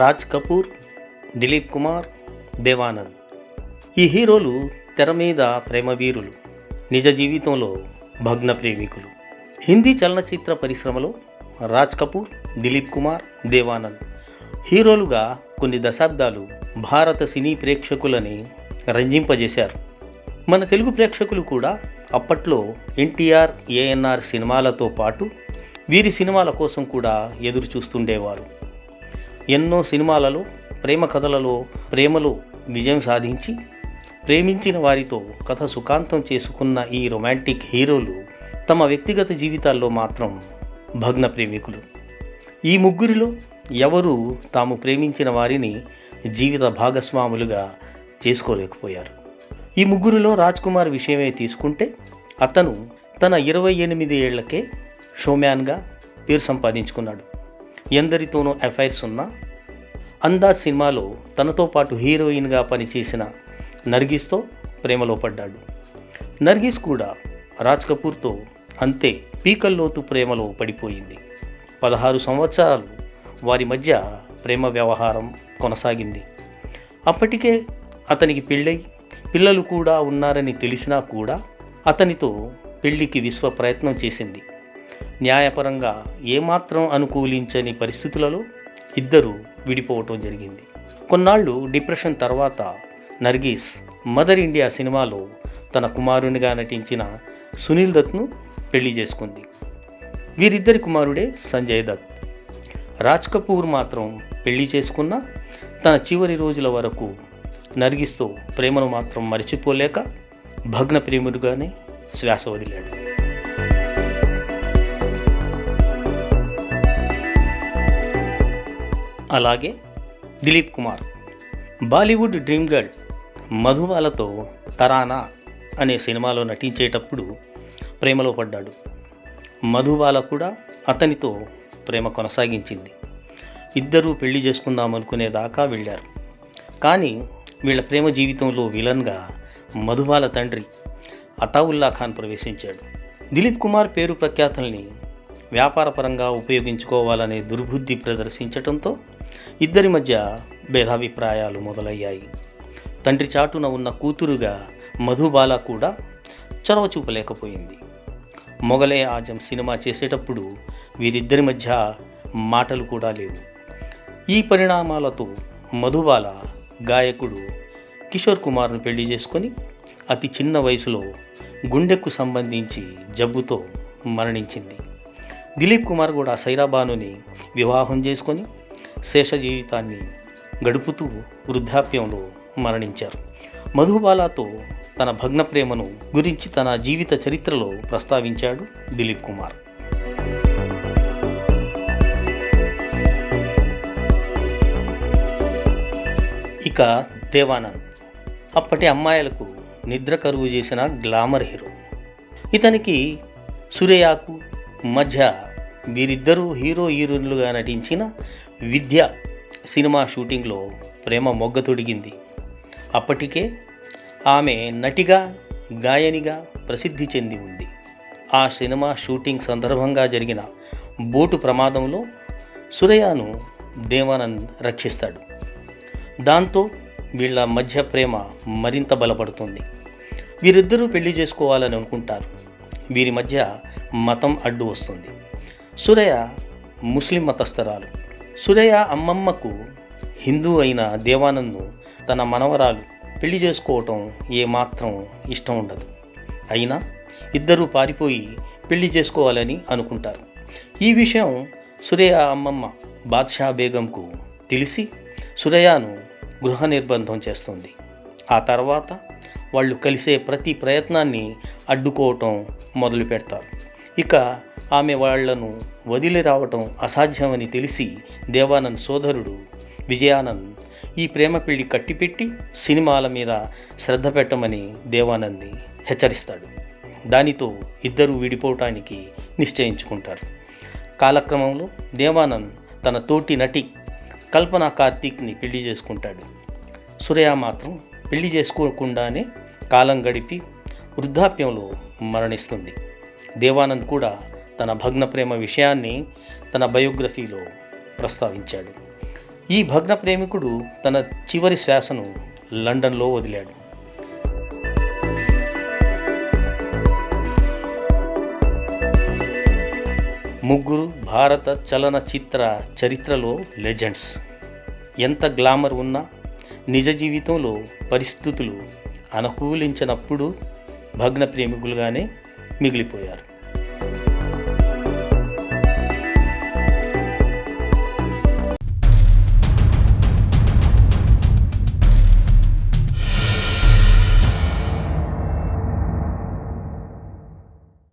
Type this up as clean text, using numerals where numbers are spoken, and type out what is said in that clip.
రాజ్ కపూర్, దిలీప్ కుమార్, దేవానంద్. ఈ హీరోలు తెర మీద ప్రేమవీరులు, నిజ జీవితంలో భగ్న ప్రేమికులు. హిందీ చలనచిత్ర పరిశ్రమలో రాజ్ కపూర్, దిలీప్ కుమార్, దేవానంద్ హీరోలుగా కొన్ని దశాబ్దాలు భారత సినీ ప్రేక్షకులని రంజింపజేశారు. మన తెలుగు ప్రేక్షకులు కూడా అప్పట్లో ఎన్టీఆర్, ఏఎన్ఆర్ సినిమాలతో పాటు వీరి సినిమాల కోసం కూడా ఎదురు చూస్తుండేవారు. ఎన్నో సినిమాలలో ప్రేమ కథలలో ప్రేమలో విజయం సాధించి ప్రేమించిన వారితో కథ సుఖాంతం చేసుకున్న ఈ రొమాంటిక్ హీరోలు తమ వ్యక్తిగత జీవితాల్లో మాత్రం భగ్న ప్రేమికులు. ఈ ముగ్గురిలో ఎవరూ తాము ప్రేమించిన వారిని జీవిత భాగస్వాములుగా చేసుకోలేకపోయారు. ఈ ముగ్గురిలో రాజ్ కుమార్ విషయమే తీసుకుంటే అతను తన 28 ఏళ్లకే షోమ్యాన్గా పేరు సంపాదించుకున్నాడు. ఎందరితోనూ అఫైర్స్ ఉన్న అందాజ్ సినిమాలో తనతో పాటు హీరోయిన్గా పనిచేసిన నర్గిస్తో ప్రేమలో పడ్డాడు. నర్గిస్ కూడా రాజ్ కపూర్తో అంతే పీకల్లోతు ప్రేమలో పడిపోయింది. 16 సంవత్సరాలు వారి మధ్య ప్రేమ వ్యవహారం కొనసాగింది. అప్పటికే అతనికి పెళ్ళై పిల్లలు కూడా ఉన్నారని తెలిసినా కూడా అతనితో పెళ్లికి విశ్వ ప్రయత్నం చేసింది. న్యాయపరంగా ఏమాత్రం అనుకూలించని పరిస్థితులలో ఇద్దరు విడిపోవటం జరిగింది. కొన్నాళ్ళు డిప్రెషన్ తర్వాత నర్గిస్ మదర్ ఇండియా సినిమాలో తన కుమారునిగా నటించిన సునీల్ దత్ను పెళ్లి చేసుకుంది. వీరిద్దరి కుమారుడే సంజయ్ దత్. రాజ్ కపూర్ మాత్రం పెళ్లి చేసుకున్న తన చివరి రోజుల వరకు నర్గిస్తో ప్రేమను మాత్రం మరిచిపోలేక భగ్న ప్రేముడుగానే శ్వాస వదిలాడు. అలాగే దిలీప్ కుమార్ బాలీవుడ్ డ్రీమ్ గర్ల్ మధుబాలతో తరానా అనే సినిమాలో నటించేటప్పుడు ప్రేమలో పడ్డాడు. మధుబాల కూడా అతనితో ప్రేమ కొనసాగించింది. ఇద్దరూ పెళ్లి చేసుకుందామనుకునేదాకా వెళ్ళారు. కానీ వీళ్ళ ప్రేమ జీవితంలో విలన్గా మధుబాల తండ్రి అతావుల్లా ఖాన్ ప్రవేశించాడు. దిలీప్ కుమార్ పేరు ప్రఖ్యాతల్ని వ్యాపారపరంగా ఉపయోగించుకోవాలనే దుర్బుద్ధి ప్రదర్శించడంతో ఇద్దరి మధ్య భేదాభిప్రాయాలు మొదలయ్యాయి. తండ్రి చాటున ఉన్న కూతురుగా మధుబాల కూడా చొరవ చూపలేకపోయింది. మొగలే ఆజం సినిమా చేసేటప్పుడు వీరిద్దరి మధ్య మాటలు కూడా లేవు. ఈ పరిణామాలతో మధుబాల గాయకుడు కిషోర్ కుమార్ను పెళ్లి చేసుకొని అతి చిన్న వయసులో గుండెకు సంబంధించి జబ్బుతో మరణించింది. దిలీప్ కుమార్ కూడా సైరాబానుని వివాహం చేసుకొని శేష జీవితాన్ని గడుపుతూ వృద్ధాప్యంలో మరణించారు. మధుబాలతో తన భగ్న ప్రేమను గురించి తన జీవిత చరిత్రలో ప్రస్తావించాడు దిలీప్ కుమార్. ఇక దేవానంద్ అప్పటి అమ్మాయిలకు నిద్ర కరువు చేసిన గ్లామర్ హీరో. ఇతనికి సూర్యకు మధ్య వీరిద్దరూ హీరోయిన్లుగా నటించిన విద్య సినిమా షూటింగ్లో ప్రేమ మొగ్గ తొడిగింది. అప్పటికే ఆమె నటిగా గాయనిగా ప్రసిద్ధి చెంది ఉంది. ఆ సినిమా షూటింగ్ సందర్భంగా జరిగిన బోటు ప్రమాదంలో సూర్యను దేవానంద్ రక్షిస్తాడు. దాంతో వీళ్ళ మధ్య ప్రేమ మరింత బలపడుతుంది. వీరిద్దరూ పెళ్లి చేసుకోవాలని అనుకుంటారు. వీరి మధ్య మతం అడ్డు వస్తుంది. సూర్య ముస్లిం మతస్థరాలు. సూర్య అమ్మమ్మకు హిందూ అయిన దేవానంద్ను తన మనవరాలు పెళ్లి చేసుకోవటం ఏమాత్రం ఇష్టం ఉండదు. అయినా ఇద్దరూ పారిపోయి పెళ్లి చేసుకోవాలని అనుకుంటారు. ఈ విషయం సూర్య అమ్మమ్మ బాద్షా బేగంకు తెలిసి సూర్యను గృహ నిర్బంధం చేస్తుంది. ఆ తర్వాత వాళ్ళు కలిసే ప్రతి ప్రయత్నాన్ని అడ్డుకోవటం మొదలు పెడతారు. ఇక ఆమె వాళ్లను వదిలి రావటం అసాధ్యమని తెలిసి దేవానంద్ సోదరుడు విజయానంద్ ఈ ప్రేమ పెళ్లి కట్టిపెట్టి సినిమాల మీద శ్రద్ధ పెట్టమని దేవానంద్ని హెచ్చరిస్తాడు. దానితో ఇద్దరూ విడిపోవటానికి నిశ్చయించుకుంటారు. కాలక్రమంలో దేవానంద్ తన తోటి నటి కల్పనా కార్తీక్ని పెళ్లి చేసుకుంటాడు. సూర్య మాత్రం పెళ్లి చేసుకోకుండానే కాలం గడిపి వృద్ధాప్యంలో మరణిస్తుంది. దేవానంద్ కూడా తన భగ్న ప్రేమ విషయాన్ని తన బయోగ్రఫీలో ప్రస్తావించాడు. ఈ భగ్న ప్రేమికుడు తన చివరి శ్వాసను లండన్లో వదిలాడు. ముగ్గురు భారత చలనచిత్ర చరిత్రలో లెజెండ్స్. ఎంత గ్లామర్ ఉన్నా నిజ జీవితంలో పరిస్థితులు అనుకూలించినప్పుడు భగ్న ప్రేమికులుగానే మిగిలిపోయారు.